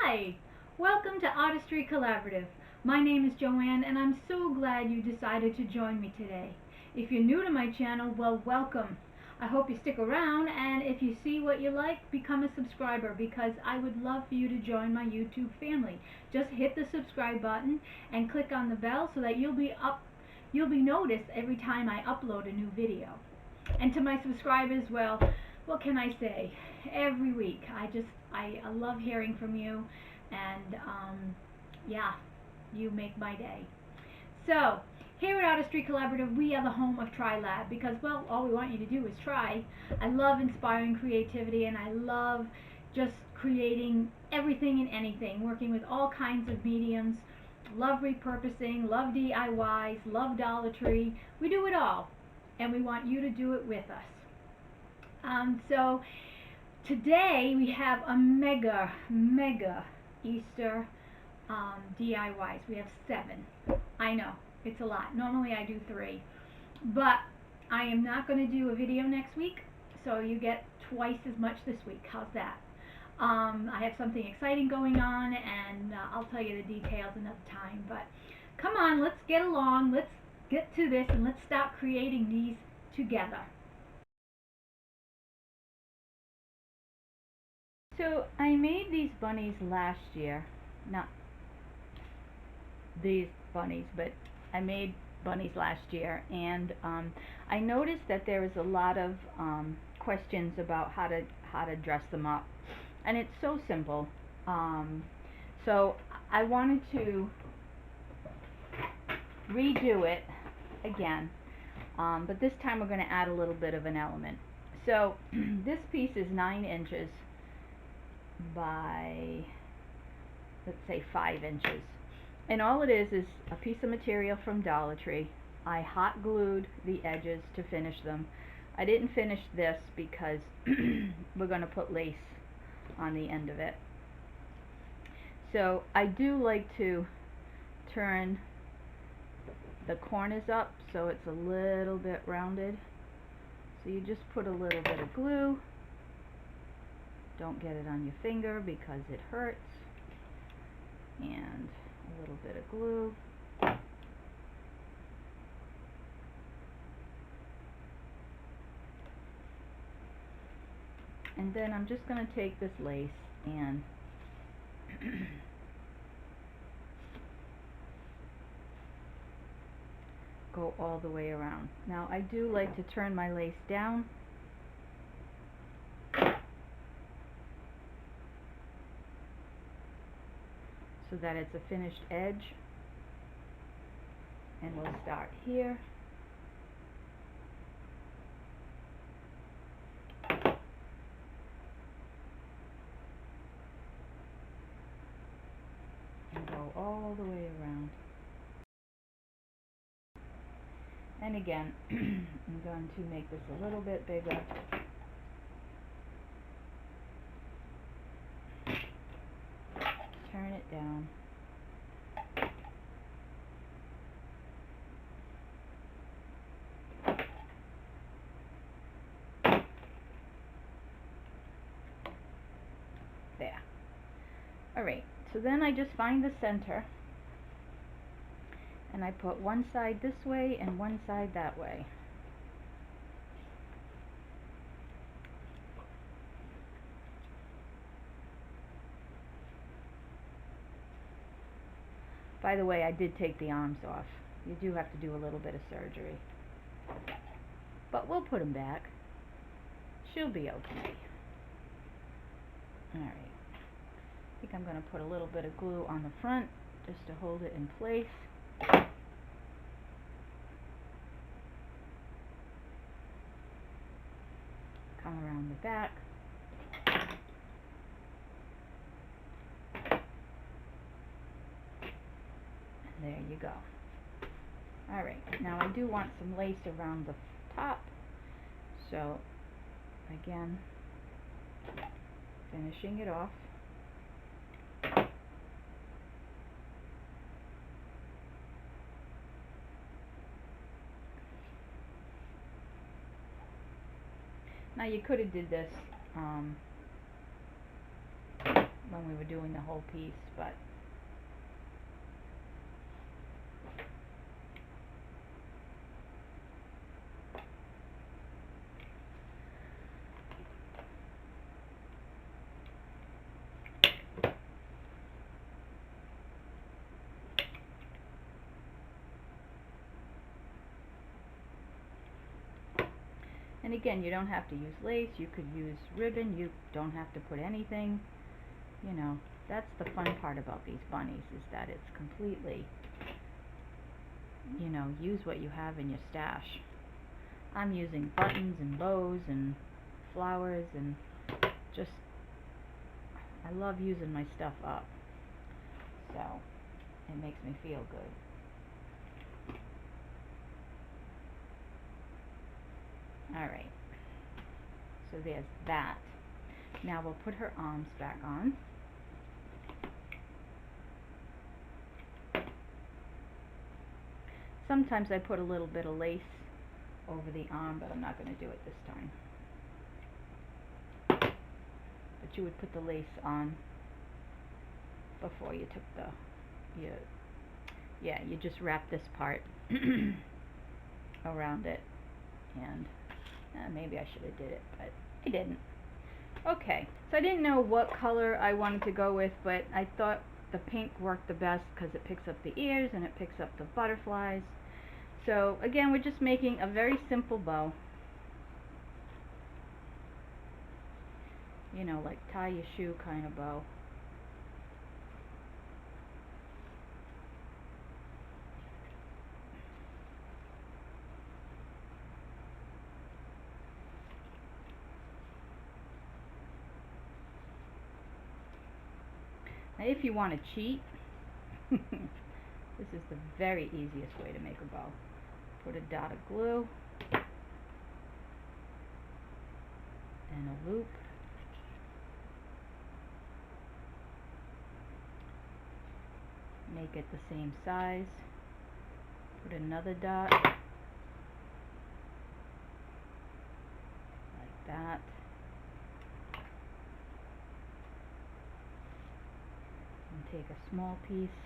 Hi! Welcome to Artistry Collaborative. My name is Joanne and I'm so glad you decided to join me today. If you're new to my channel, well, welcome. I hope you stick around, and if you see what you like, become a subscriber, because I would love for you to join my YouTube family. Just hit the subscribe button and click on the bell so that you'll be noticed every time I upload a new video. And to my subscribers, well, what can I say? Every week, I love hearing from you, and yeah, you make my day. So, here at Artistry Collaborative, we are the home of Try Lab, because, well, all we want you to do is try. I love inspiring creativity, and I love just creating everything and anything, working with all kinds of mediums. Love repurposing, love DIYs, love Dollar Tree. We do it all, and we want you to do it with us. So today we have a mega Easter DIYs. We have 7. I know, it's a lot. Normally I do 3, but I am not going to do a video next week, so you get twice as much this week. How's that? I have something exciting going on, and I'll tell you the details another time, but come on, let's get along, let's get to this, and let's start creating these together. So I made these bunnies last year, not these bunnies, but I made bunnies last year, and I noticed that there was a lot of questions about how to dress them up, and it's so simple. So I wanted to redo it again, but this time we're going to add a little bit of an element. So this piece is 9 inches by, let's say, 5 inches, and all it is a piece of material from Dollar Tree. I hot glued the edges to finish them. I didn't finish this because we're going to put lace on the end of it. So I do like to turn the corners up so it's a little bit rounded. So you just put a little bit of glue. Don't get it on your finger because it hurts. And a little bit of glue. And then I'm just going to take this lace and go all the way around. Now I do like to turn my lace down so that it's a finished edge, and we'll start here. And go all the way around. And again, I'm going to make this a little bit bigger. Turn it down. There. Alright, so then I just find the center, and I put one side this way and one side that way. By the way, I did take the arms off. You do have to do a little bit of surgery, but we'll put them back. She'll be okay. Alright. I think I'm going to put a little bit of glue on the front just to hold it in place. Come around the back. And there you go. Alright, now I do want some lace around the top, so again, finishing it off. Now you could have did this when we were doing the whole piece, but and again, you don't have to use lace, you could use ribbon, you don't have to put anything, you know, that's the fun part about these bunnies, is that it's completely, you know, use what you have in your stash. I'm using buttons and bows and flowers and just, I love using my stuff up, so it makes me feel good. Alright, so there's that. Now we'll put her arms back on. Sometimes I put a little bit of lace over the arm, but I'm not going to do it this time. But you would put the lace on before you took the, you just wrap this part around it, and maybe I should have did it, but I didn't. Okay, so I didn't know what color I wanted to go with, but I thought the pink worked the best because it picks up the ears and it picks up the butterflies. So again, we're just making a very simple bow. You know, like tie your shoe kind of bow. Now if you want to cheat, this is the very easiest way to make a bow. Put a dot of glue and a loop. Make it the same size. Put another dot like that. And take a small piece.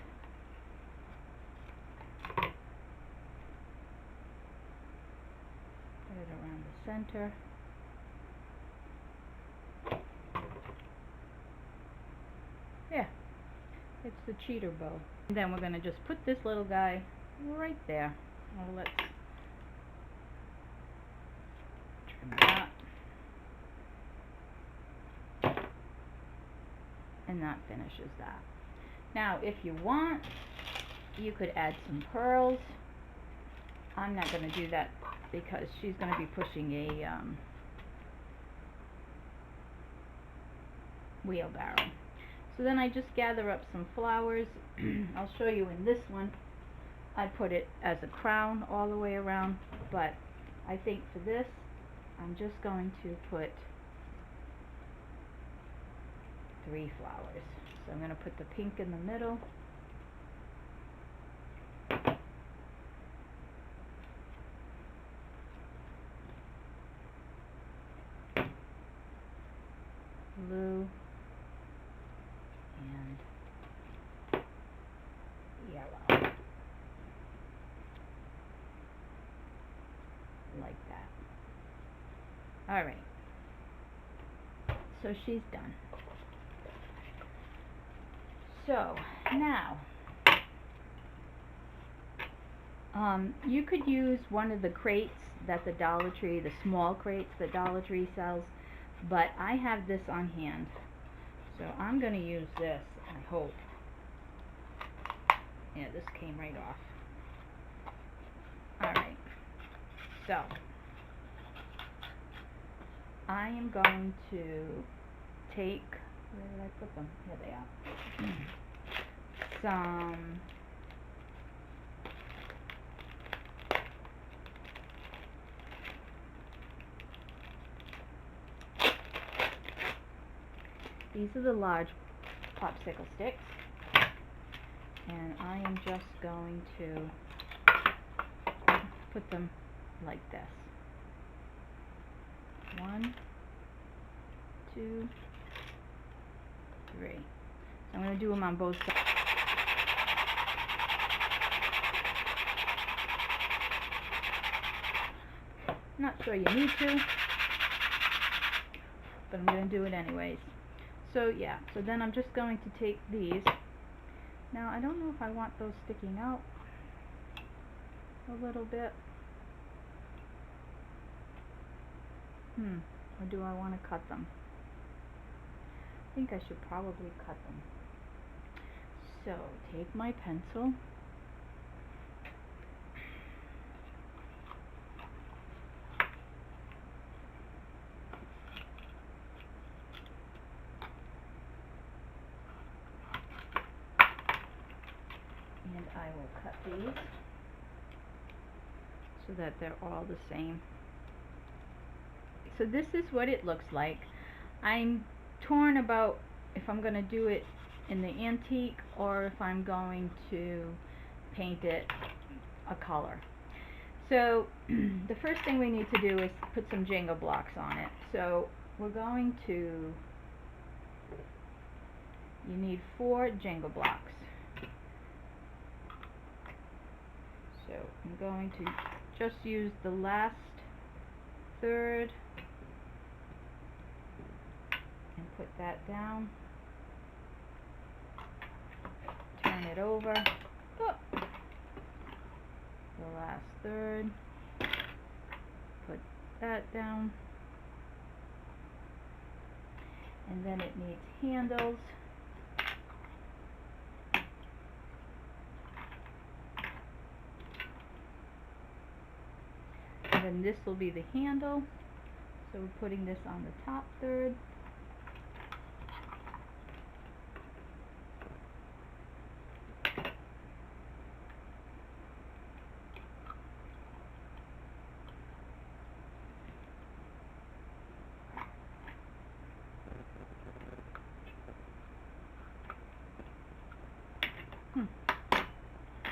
Put it around the center. Yeah, it's the cheater bow. And then we're going to just put this little guy right there. Well, let's trim that. And that finishes that. Now, if you want, you could add some pearls. I'm not going to do that because she's going to be pushing a wheelbarrow. So then I just gather up some flowers. I'll show you in this one. I put it as a crown all the way around, but I think for this, I'm just going to put 3 flowers. So I'm going to put the pink in the middle. Blue and yellow. Like that. Alright. So she's done. So now you could use one of the crates that the Dollar Tree, the small crates that Dollar Tree sells, but I have this on hand, so I'm going to use this, I hope. Yeah, this came right off. Alright, so I am going to take, where did I put them? Here they are. Some these are the large popsicle sticks, and I am just going to put them like this. 1, 2, 3. So I'm going to do them on both sides. Not sure you need to, but I'm going to do it anyways. So yeah, so then I'm just going to take these. Now I don't know if I want those sticking out a little bit. Or do I want to cut them? I think I should probably cut them. So take my pencil. And I will cut these so that they're all the same. So this is what it looks like. I'm torn about if I'm going to do it in the antique or if I'm going to paint it a color. So the first thing we need to do is put some Jenga blocks on it. So we're going to, you need 4 Jenga blocks. So I'm going to just use the last third and put that down. Turn it over. Oh. The last third. Put that down. And then it needs handles. And then this will be the handle. So we're putting this on the top third.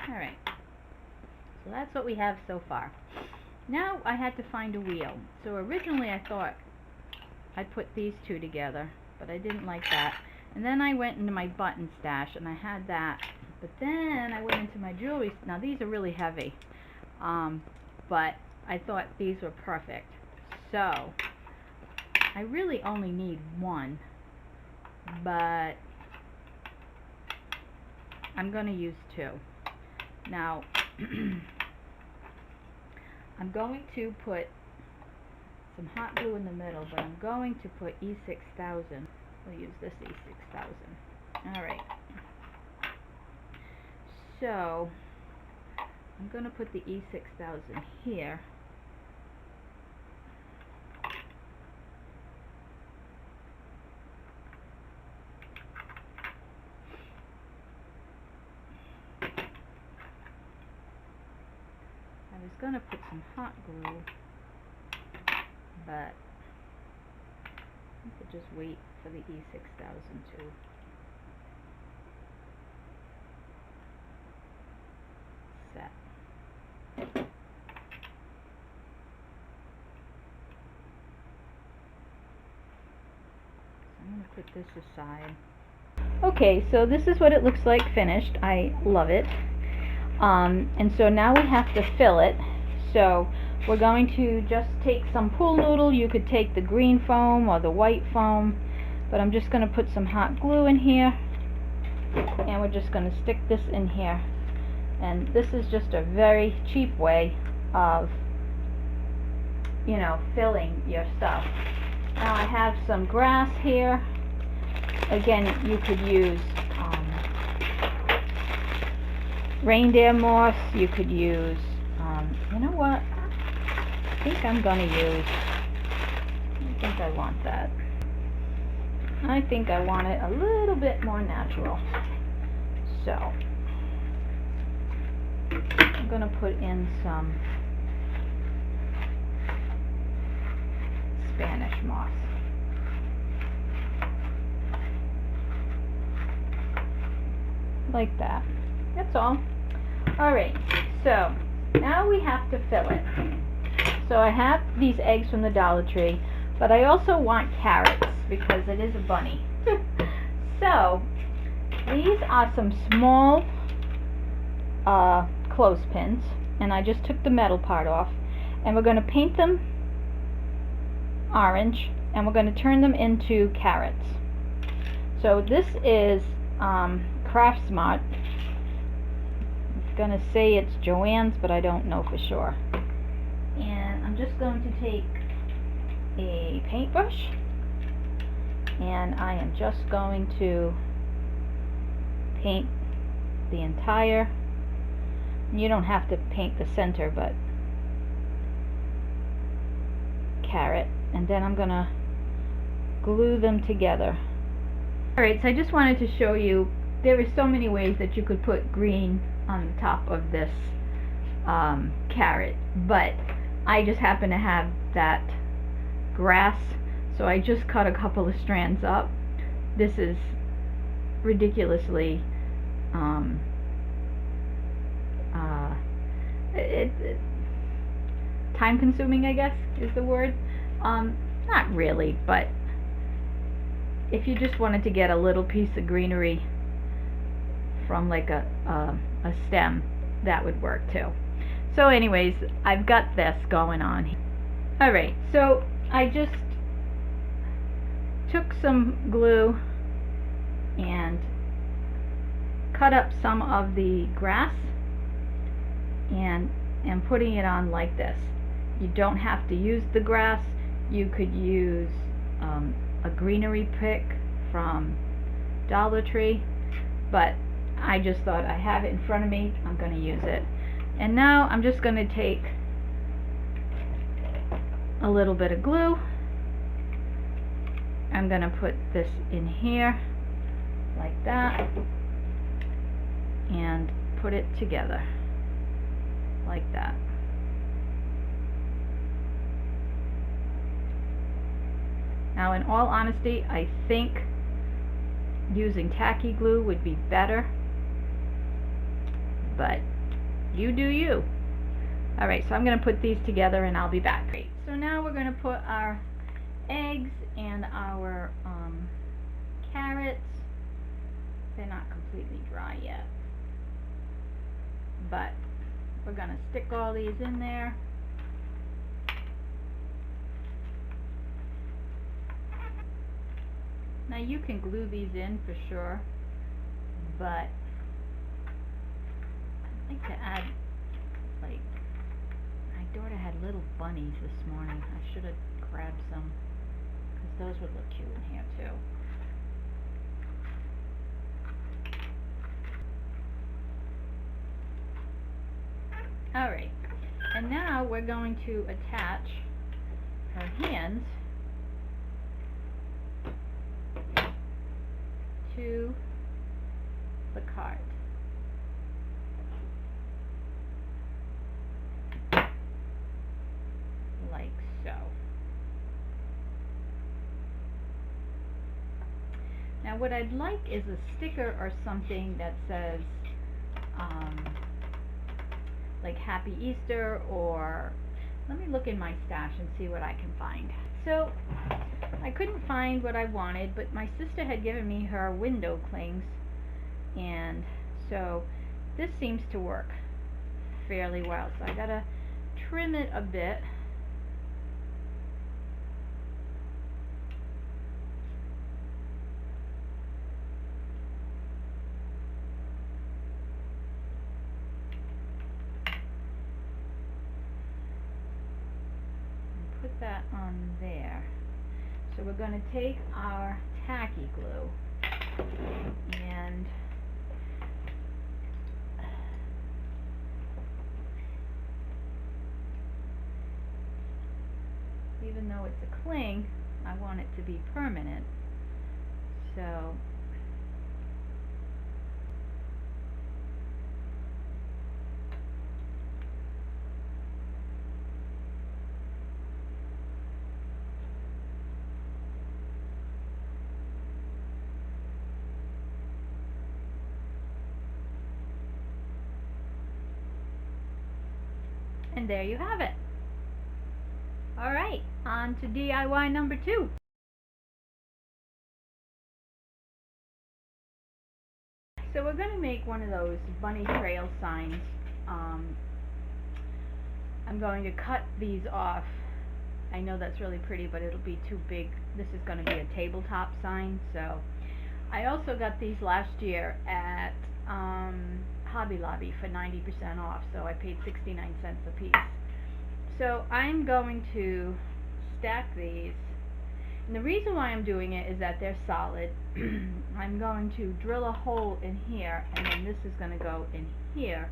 Alright, so that's what we have so far. Now I had to find a wheel. So originally I thought I'd put these two together, but I didn't like that. And then I went into my button stash and I had that. But then I went into my jewelry. Now these are really heavy, but I thought these were perfect. So I really only need one, but I'm going to use 2. Now, I'm going to put some hot glue in the middle, but I'm going to put E6000. We'll use this E6000. Alright. So, I'm going to put the E6000 here. I was going to put some hot glue, but I could just wait for the E6000 to set. So I'm going to put this aside. Okay, so this is what it looks like finished. I love it. And so now we have to fill it. So we're going to just take some pool noodle. You could take the green foam or the white foam, but I'm just going to put some hot glue in here, and we're just going to stick this in here. And this is just a very cheap way of, you know, filling your stuff. Now I have some grass here. Again, you could use reindeer moss. You could use, you know what? I think I'm going to use, I think I want that. I think I want it a little bit more natural. So, I'm going to put in some Spanish moss. Like that. That's all. Alright, so now we have to fill it. So I have these eggs from the Dollar Tree, but I also want carrots because it is a bunny. So these are some small clothespins, and I just took the metal part off, and we're going to paint them orange, and we're going to turn them into carrots. So this is Craft Smart. I'm going to say it's Joanne's, but I don't know for sure. And I'm just going to take a paintbrush, and I am just going to paint the entire, you don't have to paint the center, but carrot, and then I'm gonna glue them together. Alright, so I just wanted to show you there are so many ways that you could put green on the top of this carrot, but I just happen to have that grass, so I just cut a couple of strands up. This is ridiculously time consuming, I guess is the word. Not really, but if you just wanted to get a little piece of greenery from like a stem, that would work too. So anyways, I've got this going on. Alright, so I just took some glue and cut up some of the grass and am putting it on like this. You don't have to use the grass. You could use a greenery pick from Dollar Tree, but I just thought I have it in front of me, I'm going to use it. And now I'm just going to take a little bit of glue. I'm going to put this in here like that and put it together like that. Now, in all honesty, I think using tacky glue would be better, but you do you. Alright, so I'm going to put these together and I'll be back. Great. So now we're going to put our eggs and our carrots. They're not completely dry yet, but we're going to stick all these in there. Now you can glue these in for sure, but I'd like to add, like, my daughter had little bunnies this morning. I should have grabbed some, because those would look cute in here too. Alright, and now we're going to attach her hands to the card. Like so. Now what I'd like is a sticker or something that says like Happy Easter, or let me look in my stash and see what I can find. So I couldn't find what I wanted, but my sister had given me her window clings, and so this seems to work fairly well. So I gotta trim it a bit. And put that on there. So we're going to take our tacky glue and even though it's a cling, I want it to be permanent. So and there you have it. Alright, on to DIY number 2. So we're going to make one of those bunny trail signs. I'm going to cut these off. I know that's really pretty, but it'll be too big. This is going to be a tabletop sign. So I also got these last year at Hobby Lobby for 90% off, so I paid 69 cents a piece. So I'm going to stack these, and the reason why I'm doing it is that they're solid. I'm going to drill a hole in here, and then this is going to go in here.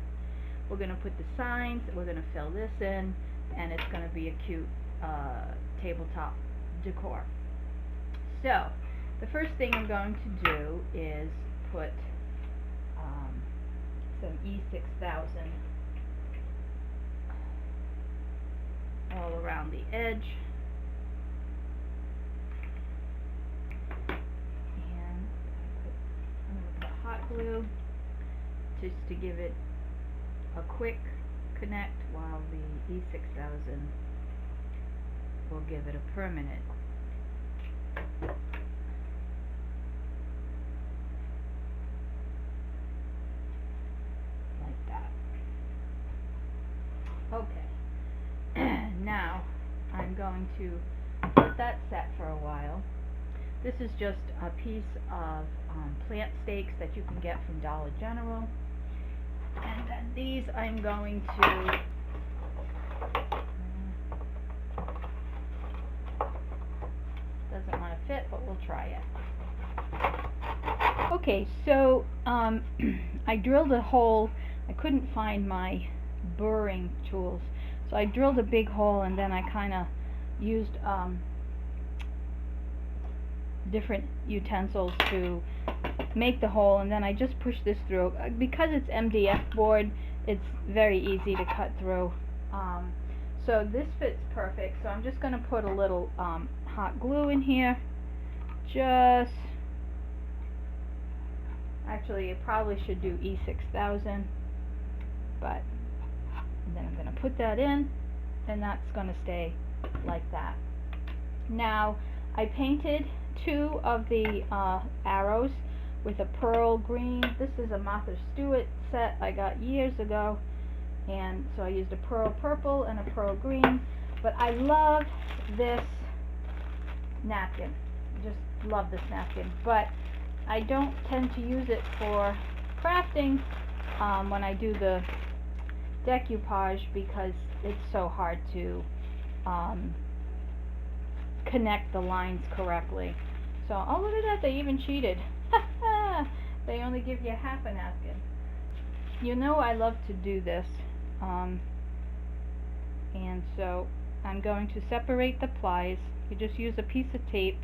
We're going to put the signs, we're going to fill this in, and it's going to be a cute tabletop decor. So the first thing I'm going to do is put some E6000 all around the edge, and I'm going to put hot glue just to give it a quick connect, while the E6000 will give it a permanent. Like that. Okay. Now I'm going to let that set for a while. This is just a piece of plant stakes that you can get from Dollar General. And then these I'm going to doesn't want to fit, but we'll try it. Okay, so I drilled a hole. I couldn't find my burring tools, so I drilled a big hole, and then I kind of used different utensils to make the hole, and then I just pushed this through. Because it's MDF board, it's very easy to cut through. So this fits perfect, so I'm just going to put a little hot glue in here. Actually, it probably should do E6000, but then I'm going to put that in, and that's going to stay like that. Now, I painted two of the arrows with a pearl green. This is a Martha Stewart set I got years ago, and so I used a pearl purple and a pearl green. But I love this napkin. Just love this napkin. But I don't tend to use it for crafting when I do the decoupage, because it's so hard to connect the lines correctly. So, oh, look at that, they even cheated. They only give you half a napkin. You know I love to do this, and so I'm going to separate the plies. You just use a piece of tape.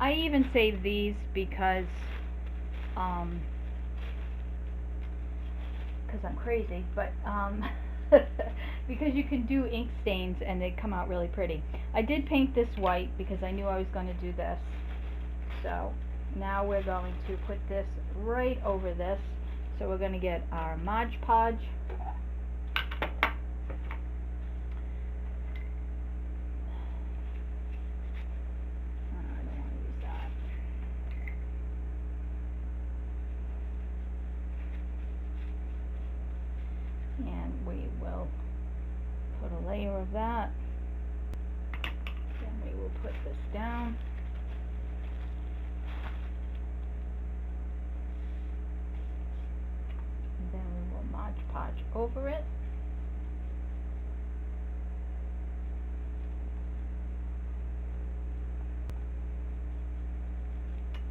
I even save these because I'm crazy, but because you can do ink stains and they come out really pretty. I did paint this white because I knew I was going to do this. So now we're going to put this right over this. So we're going to get our Mod Podge. And we will put a layer of that. Then we will put this down. And then we will Mod Podge over it.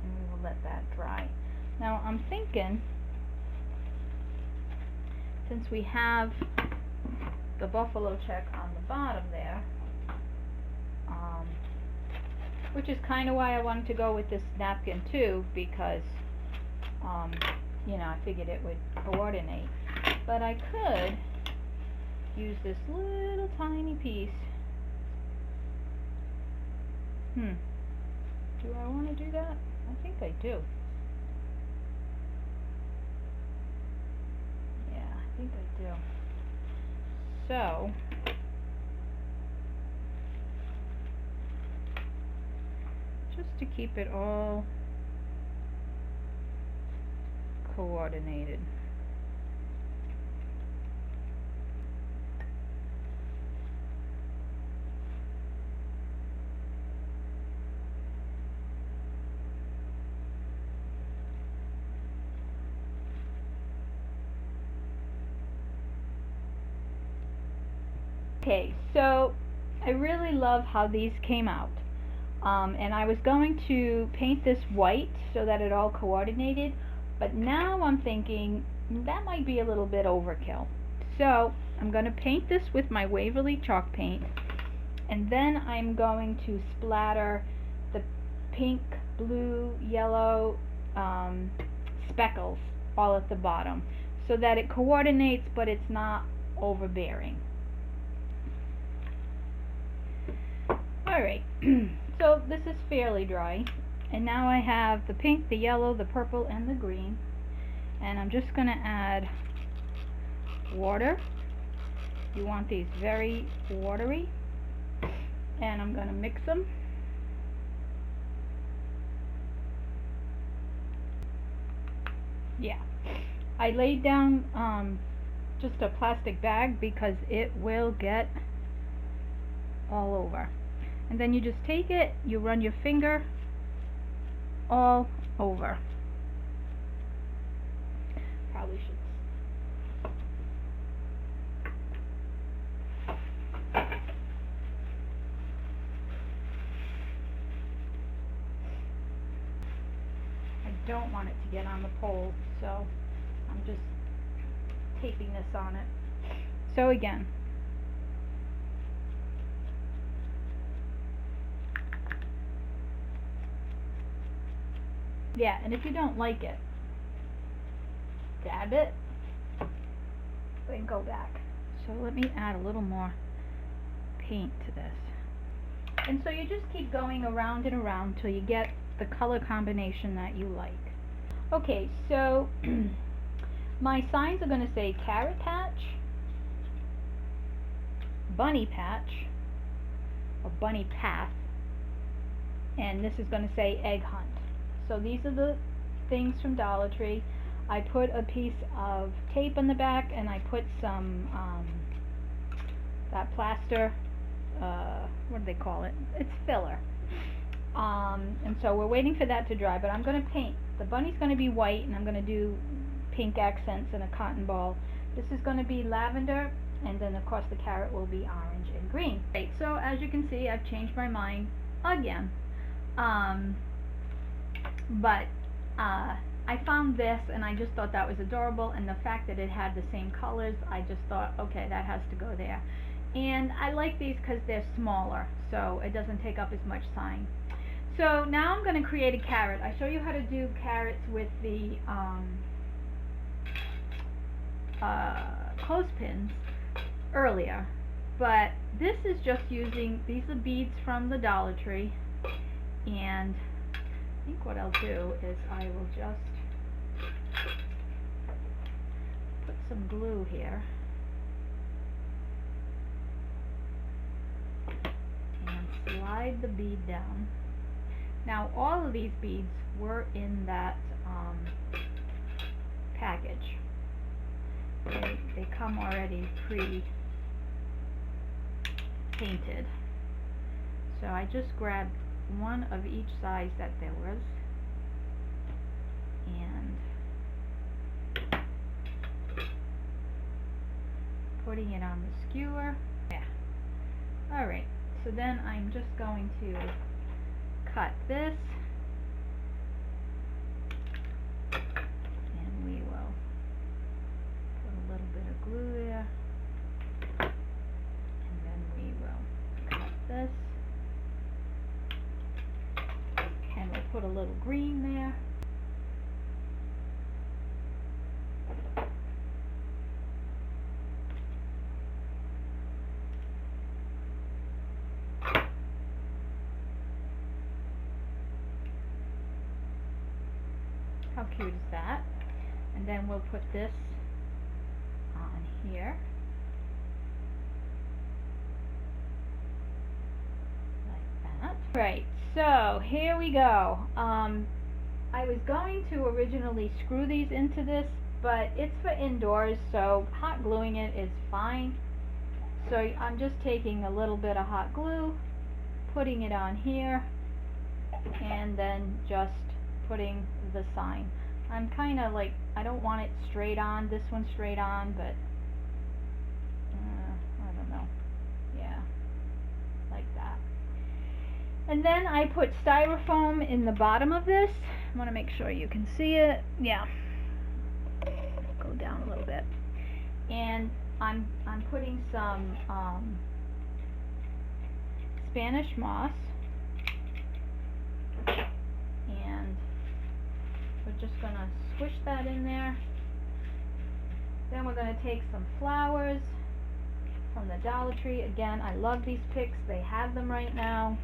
And we will let that dry. Now I'm thinking, since we have the buffalo check on the bottom there, which is kind of why I wanted to go with this napkin too, because you know, I figured it would coordinate. But I could use this little tiny piece. Do I want to do that? I think I do. Yeah, I think I do. So, just to keep it all coordinated. Okay, so I really love how these came out. And I was going to paint this white so that it all coordinated, but now I'm thinking that might be a little bit overkill. So I'm going to paint this with my Waverly chalk paint, and then I'm going to splatter the pink, blue, yellow speckles all at the bottom so that it coordinates but it's not overbearing. Alright, so this is fairly dry, and now I have the pink, the yellow, the purple, and the green, and I'm just going to add water. You want these very watery, and I'm going to mix them. Yeah, I laid down just a plastic bag because it will get all over. And then you just take it, you run your finger all over. Probably should. I don't want it to get on the pole, so I'm just taping this on it. So again, yeah, and if you don't like it, dab it, then go back. So let me add a little more paint to this. And so you just keep going around and around till you get the color combination that you like. Okay, so my signs are going to say Carrot Patch, Bunny Patch, or Bunny Path, and this is going to say Egg Hunt. So these are the things from Dollar Tree. I put a piece of tape on the back, and I put some that plaster, what do they call it? It's filler. And so we're waiting for that to dry, but I'm going to paint. The bunny's going to be white, and I'm going to do pink accents and a cotton ball. This is going to be lavender, and then of course the carrot will be orange and green. Right, so as you can see, I've changed my mind again. But I found this, and I just thought that was adorable, and the fact that it had the same colors, I just thought, okay, that has to go there. And I like these because they're smaller, so it doesn't take up as much sign. So now I'm going to create a carrot. I show you how to do carrots with the clothespins earlier, but this is just using, these are beads from the Dollar Tree, and I think what I'll do is I will just put some glue here and slide the bead down. Now all of these beads were in that package. They come already pre-painted. So I just grabbed one of each size that there was, and putting it on the skewer. Yeah. Alright, so then I'm just going to cut this, and we will put a little bit of glue there, and then we will cut this, and we'll put a little green there. How cute is that? And then we'll put this on here. Like that. Right, so here we go. I was going to originally screw these into this, but it's for indoors, so hot gluing it is fine. So I'm just taking a little bit of hot glue, putting it on here, and then just putting the sign. I'm kind of like, I don't want it straight on, this one straight on, but I don't know. Yeah, like that. And then I put styrofoam in the bottom of this. I want to make sure you can see it. Yeah. Go down a little bit. And I'm putting some Spanish moss, and we're just gonna squish that in there. Then we're gonna take some flowers from the Dollar Tree. Again, I love these picks. They have them right now,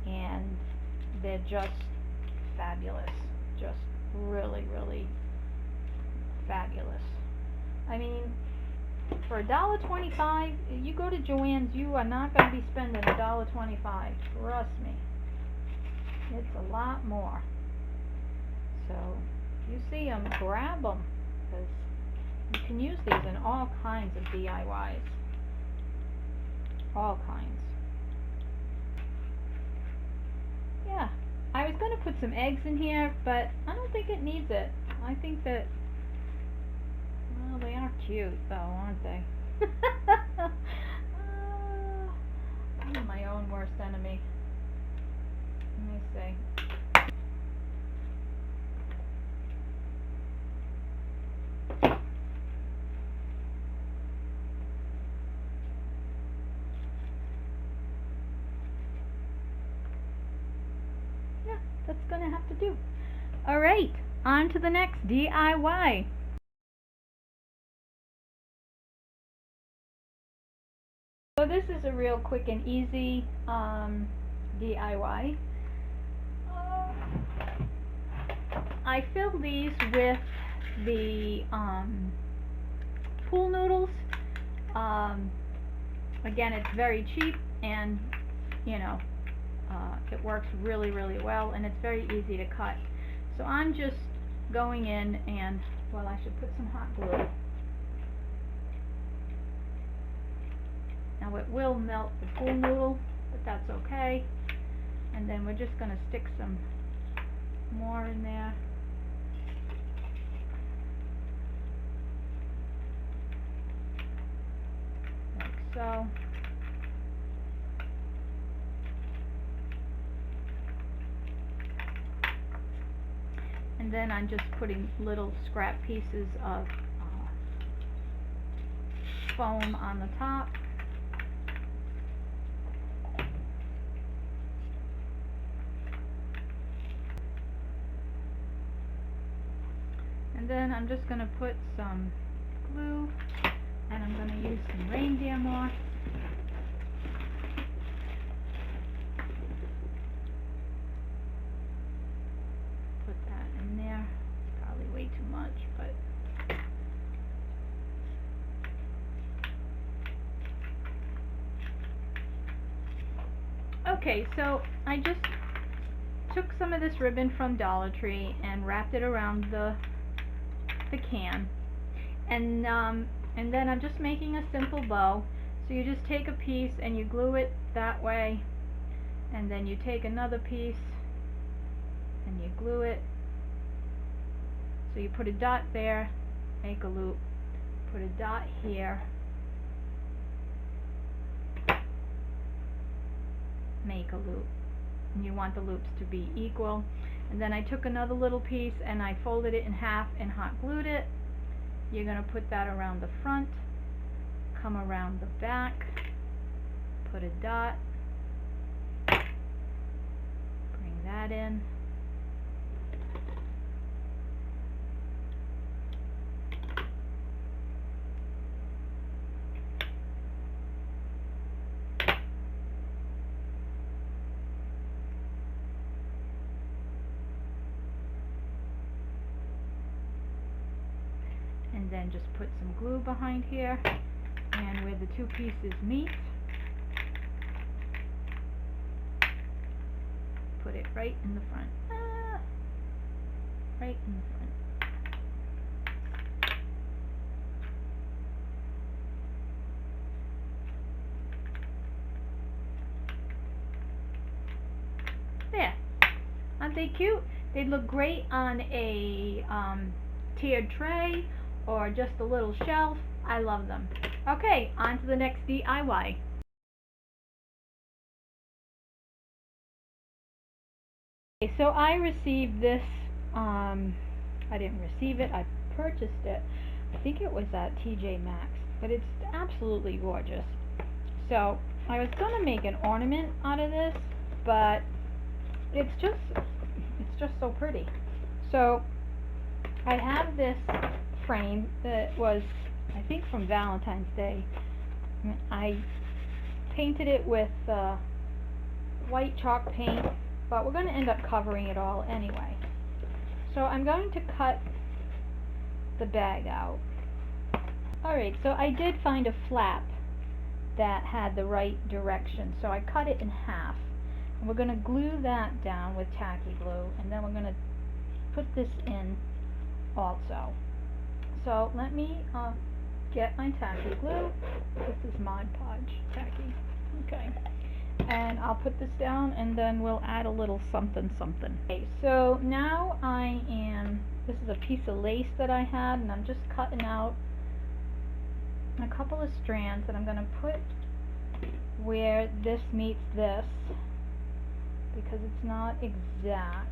and they're just fabulous. Just really, really fabulous. I mean, for $1.25, you go to Joann's, you are not going to be spending $1.25. Trust me. It's a lot more. So, if you see them, grab them, because you can use these in all kinds of DIYs. All kinds. Yeah. I was going to put some eggs in here, but I don't think it needs it. I think that, well, they are cute though, aren't they? I'm my own worst enemy. Let me see. Yeah, that's gonna have to do. Alright, on to the next DIY. So this is a real quick and easy DIY. I filled these with the pool noodles. Again, it's very cheap, and you know, it works really, really well, and it's very easy to cut. So I'm just going in and, well, I should put some hot glue. Now it will melt the pool noodle, but that's okay. And then we're just going to stick some more in there. Like so. And then I'm just putting little scrap pieces of foam on the top. And then I'm just going to put some glue, and I'm going to use some reindeer moss. Put that in there. Probably way too much, but okay, so I just took some of this ribbon from Dollar Tree and wrapped it around the can, and then I'm just making a simple bow. So you just take a piece and you glue it that way, and then you take another piece and you glue it. So you put a dot there, make a loop, put a dot here, make a loop, and you want the loops to be equal. And then I took another little piece and I folded it in half and hot glued it. You're going to put that around the front, come around the back, put a dot, bring that in, and then just put some glue behind here, and where the two pieces meet, put it right in the front. Right in the front. There. Aren't they cute? They'd look great on a tiered tray or just a little shelf. I love them. Okay, on to the next DIY. Okay, so I received this, I didn't receive it, I purchased it. I think it was at TJ Maxx, but it's absolutely gorgeous. So I was going to make an ornament out of this, but it's just so pretty. So I have this frame that was, I think, from Valentine's Day. I painted it with white chalk paint, but we're going to end up covering it all anyway. So I'm going to cut the bag out. Alright, so I did find a flap that had the right direction, so I cut it in half. And we're going to glue that down with tacky glue, and then we're going to put this in also. So let me get my tacky glue. This is Mod Podge tacky. Okay. And I'll put this down, and then we'll add a little something something. Okay, so now this is a piece of lace that I had, and I'm just cutting out a couple of strands that I'm going to put where this meets this, because it's not exact.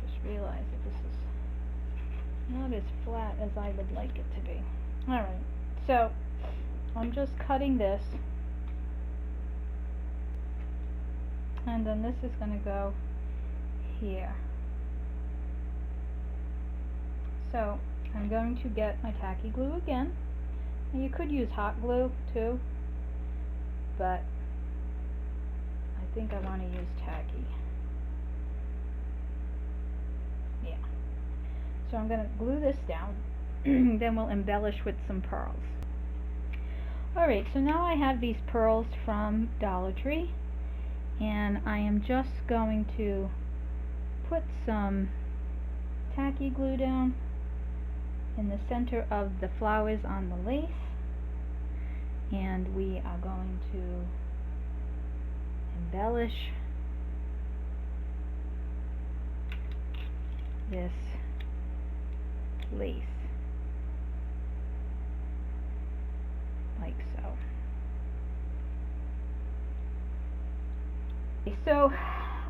Just realized that this is not as flat as I would like it to be. Alright, so I'm just cutting this, and then this is going to go here. So I'm going to get my tacky glue again. And you could use hot glue too, but I think I want to use tacky. Yeah. So I'm going to glue this down. Then we'll embellish with some pearls. Alright, so now I have these pearls from Dollar Tree, and I am just going to put some tacky glue down in the center of the flowers on the lace, and we are going to embellish this lace like so. So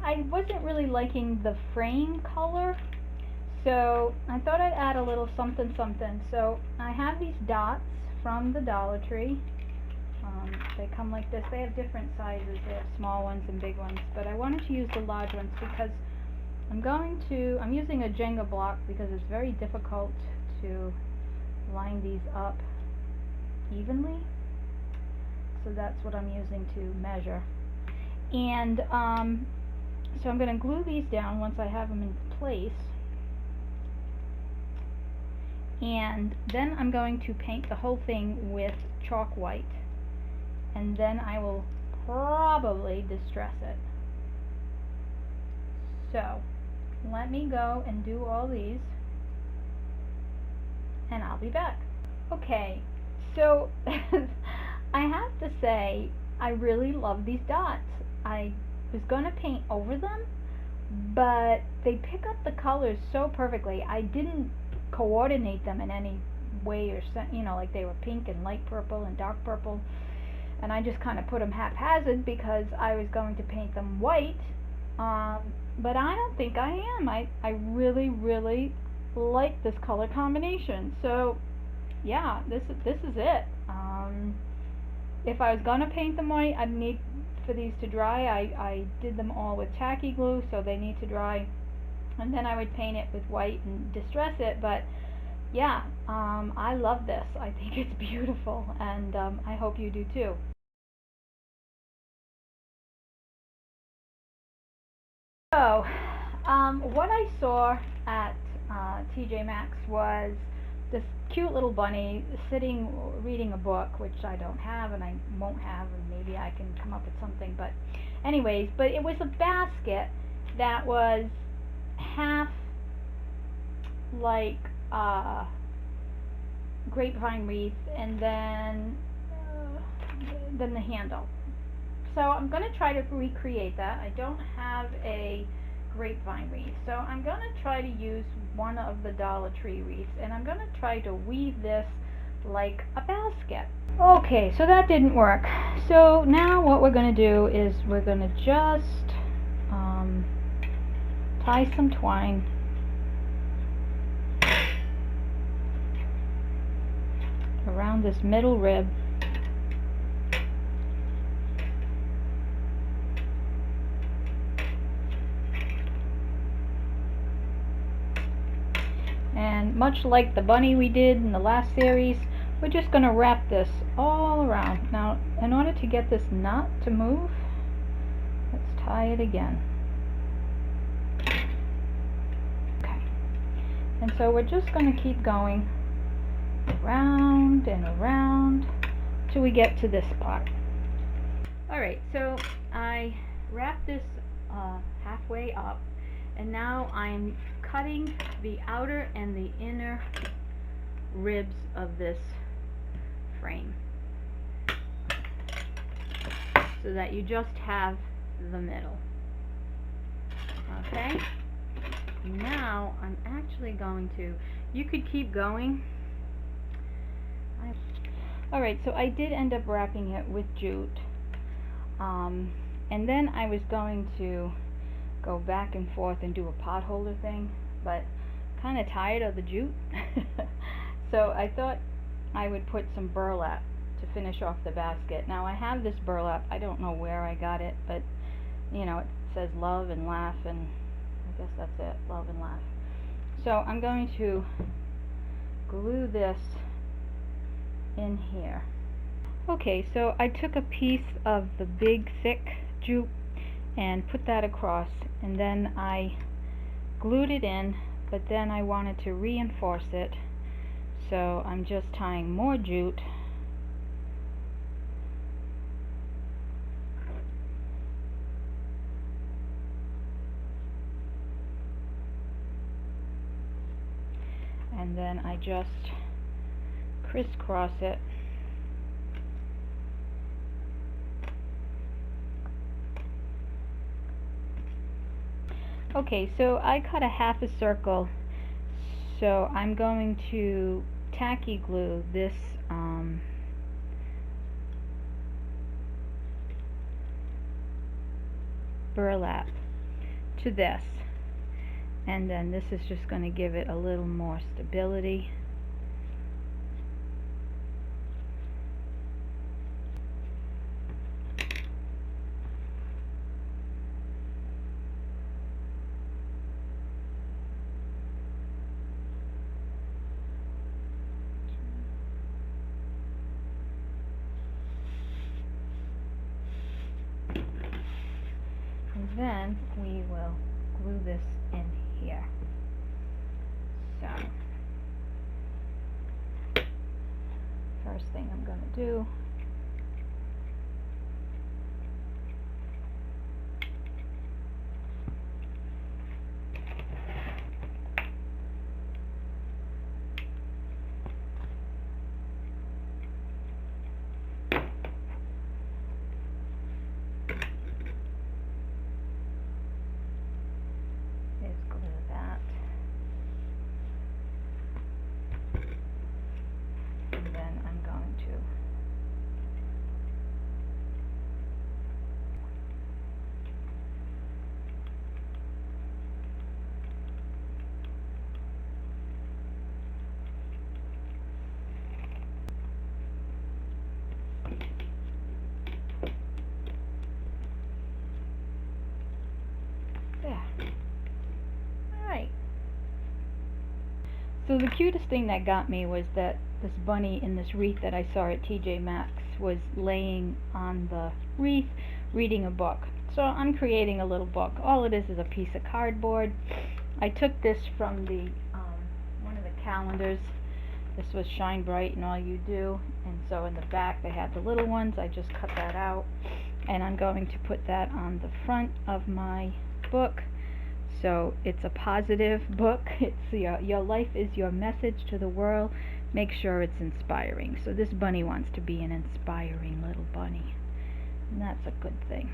I wasn't really liking the frame color, so I thought I'd add a little something something. So I have these dots from the Dollar Tree. They come like this. They have different sizes. They have small ones and big ones, but I wanted to use the large ones because I'm using a Jenga block because it's very difficult to line these up evenly. So that's what I'm using to measure. And so I'm going to glue these down once I have them in place. And then I'm going to paint the whole thing with chalk white. And then I will probably distress it. So let me go and do all these, and I'll be back. Okay, so I have to say I really love these dots. I was going to paint over them, but they pick up the colors so perfectly. I didn't coordinate them in any way, or like they were pink and light purple and dark purple, and I just kind of put them haphazard because I was going to paint them white. But I don't think I am. I really, really like this color combination. So yeah, this is it. If I was gonna paint them white, I'd need for these to dry. I did them all with tacky glue, so they need to dry, and then I would paint it with white and distress it. But yeah, I love this. I think it's beautiful, and I hope you do too. So What I saw at TJ Maxx was this cute little bunny sitting reading a book, which I don't have and I won't have, and maybe I can come up with something, but anyways, but it was a basket that was half like grapevine wreath and then the handle. So I'm going to try to recreate that. I don't have a grapevine wreath, so I'm going to try to use one of the Dollar Tree wreaths, and I'm going to try to weave this like a basket. Okay, so that didn't work. So now what we're going to do is we're going to just tie some twine around this middle rib. And much like the bunny we did in the last series, we're just going to wrap this all around. Now, in order to get this knot to move, let's tie it again. Okay. And so we're just going to keep going around and around till we get to this part. Alright, so I wrapped this halfway up, and now I'm cutting the outer and the inner ribs of this frame so that you just have the middle. Okay, now I'm actually going to, you could keep going. Alright, so I did end up wrapping it with jute, and then I was going to go back and forth and do a pot holder thing, but kind of tired of the jute. So I thought I would put some burlap to finish off the basket. Now I have this burlap, I don't know where I got it, but you know, it says love and laugh, and I guess that's it, love and laugh. So I'm going to glue this in here. Okay, so I took a piece of the big thick jute and put that across, and then I glued it in, but then I wanted to reinforce it, so I'm just tying more jute and then I just crisscross it. Okay, so I cut a half a circle, so I'm going to tacky glue this burlap to this, and then this is just going to give it a little more stability. And then we will glue this in here. So, first thing I'm going to do is glue that, and then I'm going to there. Alright. So the cutest thing that got me was that this bunny in this wreath that I saw at TJ Maxx was laying on the wreath reading a book. So I'm creating a little book. All it is a piece of cardboard. I took this from the one of the calendars. This was Shine Bright and All You Do, and so in the back they had the little ones. I just cut that out, and I'm going to put that on the front of my book. So it's a positive book. It's your life is your message to the world. Make sure it's inspiring. So this bunny wants to be an inspiring little bunny, and that's a good thing.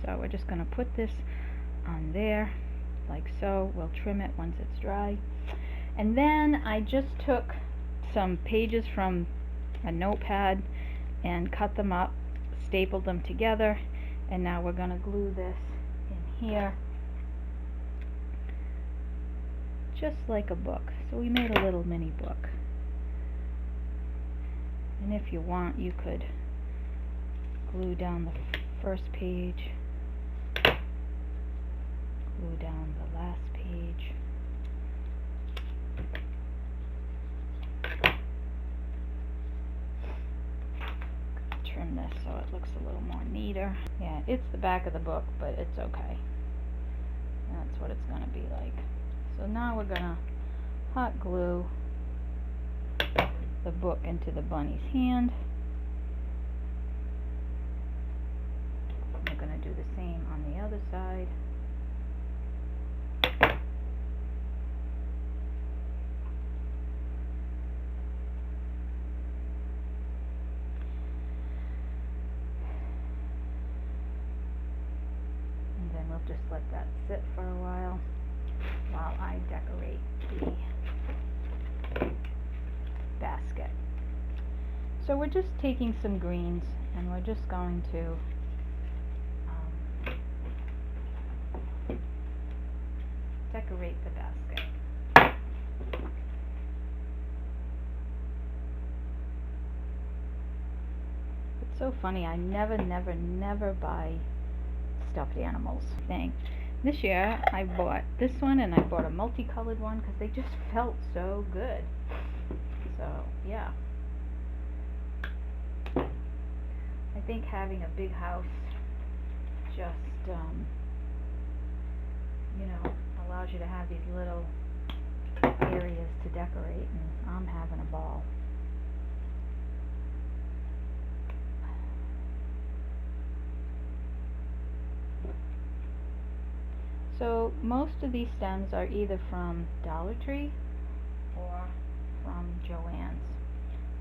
So we're just going to put this on there like so. We'll trim it once it's dry. And then I just took some pages from a notepad and cut them up, stapled them together, and now we're going to glue this in here just like a book. So we made a little mini book, and if you want you could glue down the first page, glue down the last page, trim this so it looks a little more neater. Yeah, it's the back of the book, but it's okay. That's what it's going to be like. So now we're going to hot glue the book into the bunny's hand. We're going to do the same on the other side. And then we'll just let that sit for a while I decorate the basket. So we're just taking some greens and we're just going to decorate the basket. It's so funny, I never buy stuffed animals thing. This year I bought this one and I bought a multicolored one because they just felt so good. So yeah, I think having a big house just you know, allows you to have these little areas to decorate, and I'm having a ball. So most of these stems are either from Dollar Tree or from Joann's.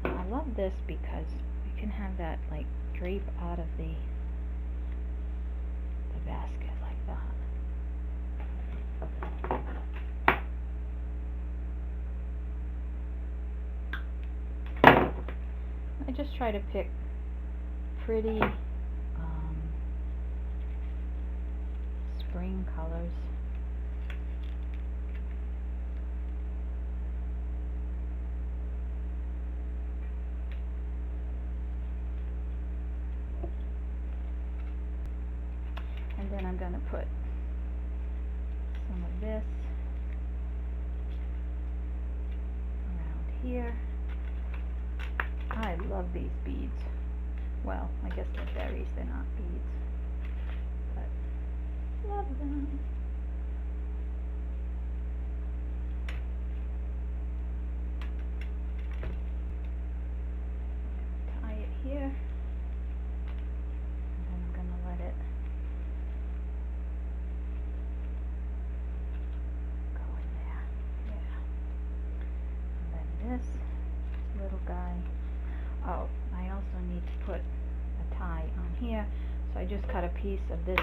And I love this because you can have that like drape out of the basket like that. I just try to pick pretty spring colors. And then I'm going to put some of this around here. I love these beads. Well, I guess they're berries, they're not beads. But love them. Tie it here. And then I'm going to let it go in there. Yeah. And then this little guy. Oh, I also need to put a tie on here. So I just cut a piece of this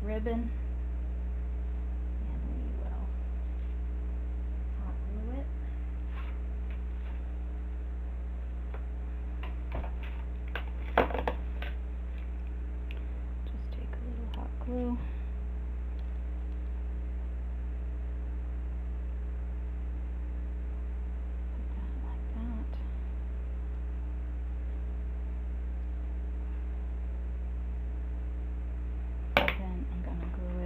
ribbon, and we will hot glue it. Just take a little hot glue. Put that like that. Then I'm going to glue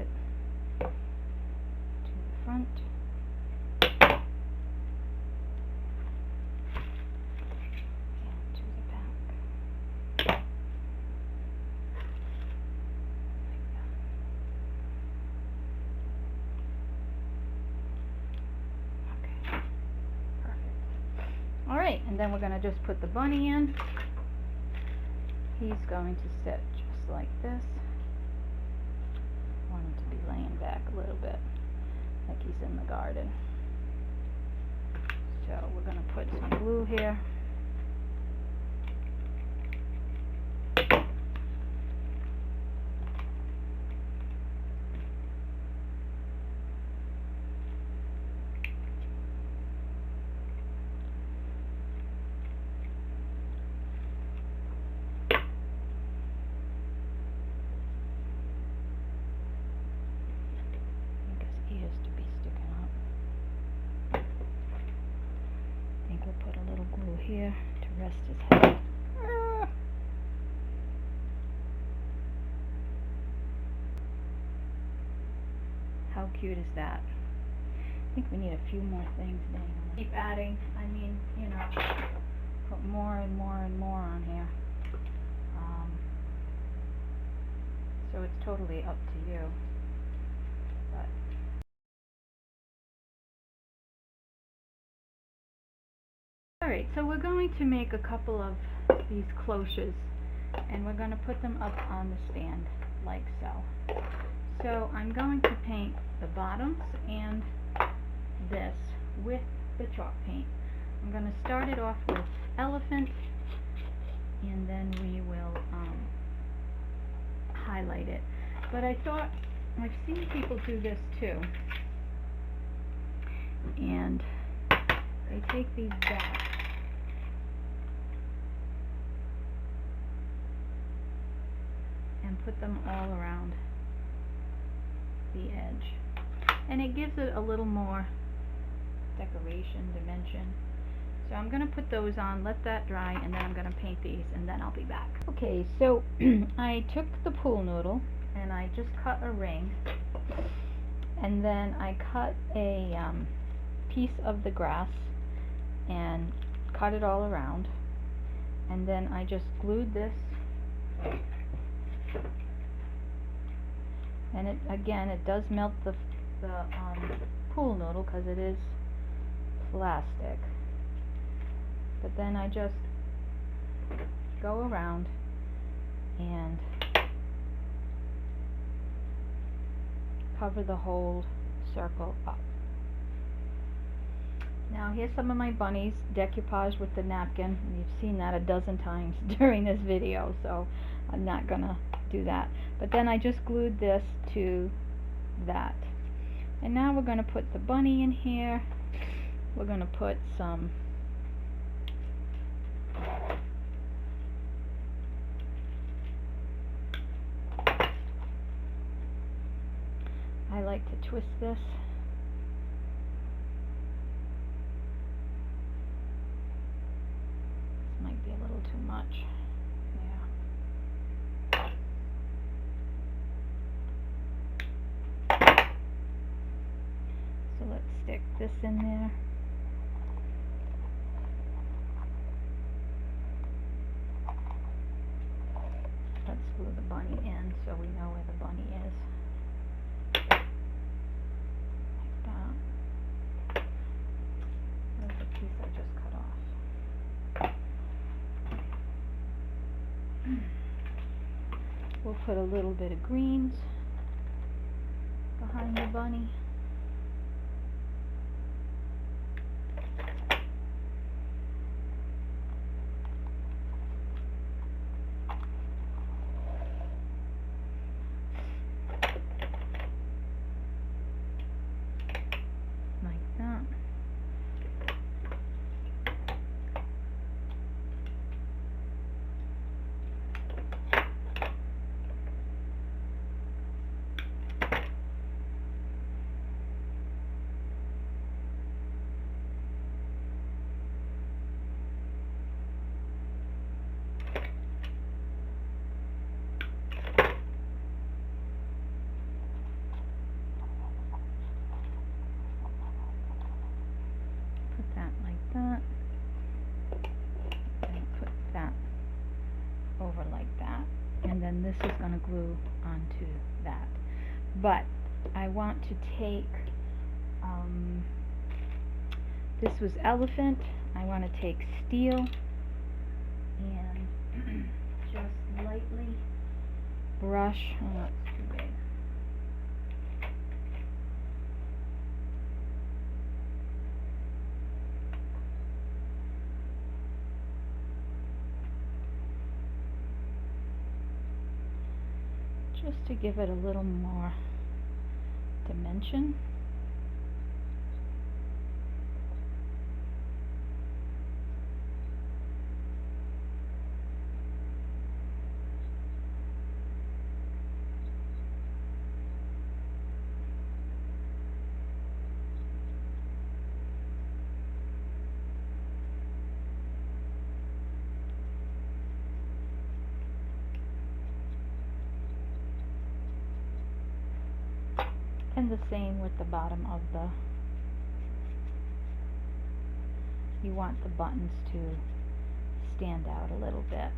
Alright, and then we're going to just put the bunny in. He's going to sit just like this. I want him to be laying back a little bit, like he's in the garden. So we're going to put some glue here. Put a little glue here to rest his head. How cute is that? I think we need a few more things, Daniel. Keep adding. I mean, you know, put more and more and more on here. So it's totally up to you. But alright, so we're going to make a couple of these cloches, and we're going to put them up on the stand, like so. So I'm going to paint the bottoms and this with the chalk paint. I'm going to start it off with elephant, and then we will highlight it. But I thought, I've seen people do this too, and they take these back and put them all around the edge, and it gives it a little more decoration, dimension. So I'm going to put those on, let that dry, and then I'm going to paint these, and then I'll be back. Okay, so I took the pool noodle and I just cut a ring, and then I cut a piece of the grass and cut it all around, and then I just glued this, and it again, it does melt the pool noodle because it is plastic, but then I just go around and cover the whole circle up. Now here's some of my bunnies decoupaged with the napkin. You've seen that a dozen times during this video, so I'm not gonna do that. But then I just glued this to that. And now we're gonna put the bunny in here. We're gonna put some I like to twist this. This might be a little too much. Yeah. So let's stick this in there. Let's glue the bunny in so we know where the bunny is. There's a piece I just cut off. We'll put a little bit of greens behind the bunny. Like that. That, and put that over like that, and then this is going to glue onto that. But I want to take this was elephant. I want to take steel and just lightly brush. Oh, that's too big. Just to give it a little more dimension. And the same with the bottom of the, you want the buttons to stand out a little bit.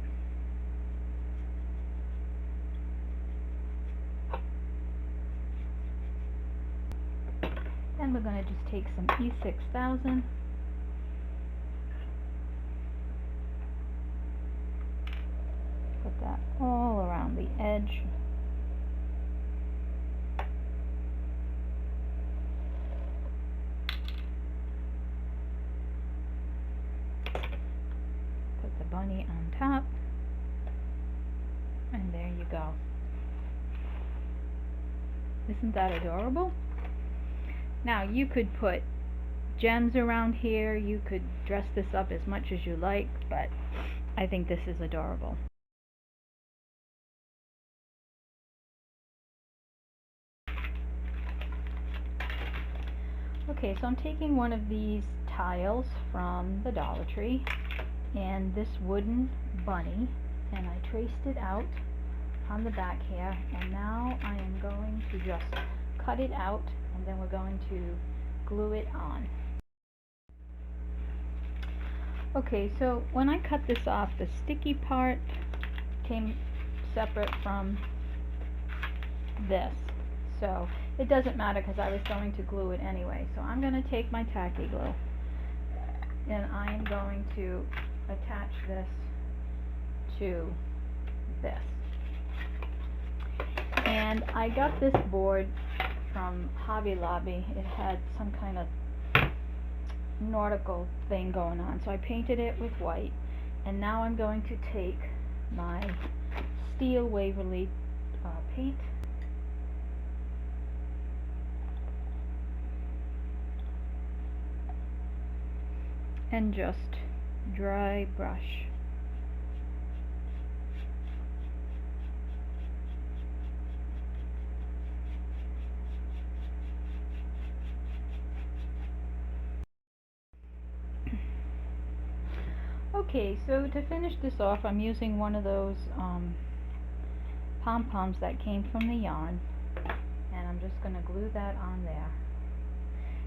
And we're going to just take some E6000 . Put that all around the edge. Put the bunny on top. And there you go. Isn't that adorable? Now you could put gems around here. You could dress this up as much as you like, but I think this is adorable. Okay, so I'm taking one of these tiles from the Dollar Tree and this wooden bunny, and I traced it out on the back here, and now I am going to just cut it out, and then we're going to glue it on. Okay, so when I cut this off, the sticky part came separate from this, so it doesn't matter because I was going to glue it anyway. So I'm going to take my tacky glue and I am going to attach this to this. And I got this board from Hobby Lobby. It had some kind of nautical thing going on, so I painted it with white, and now I'm going to take my steel Waverly paint and just dry brush. Okay, so to finish this off, I'm using one of those pom-poms that came from the yarn, and I'm just going to glue that on there.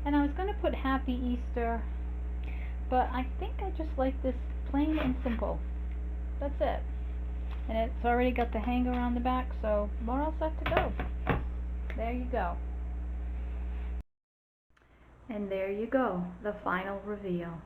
And I was going to put Happy Easter, but I think I just like this plain and simple. That's it. And it's already got the hanger on the back, so we're all set to go. There you go. And there you go, the final reveal.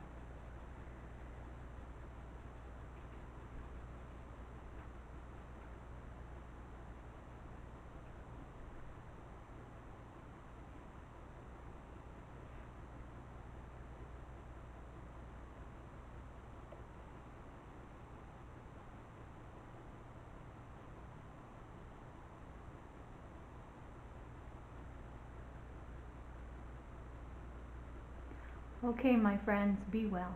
Okay, my friends, be well.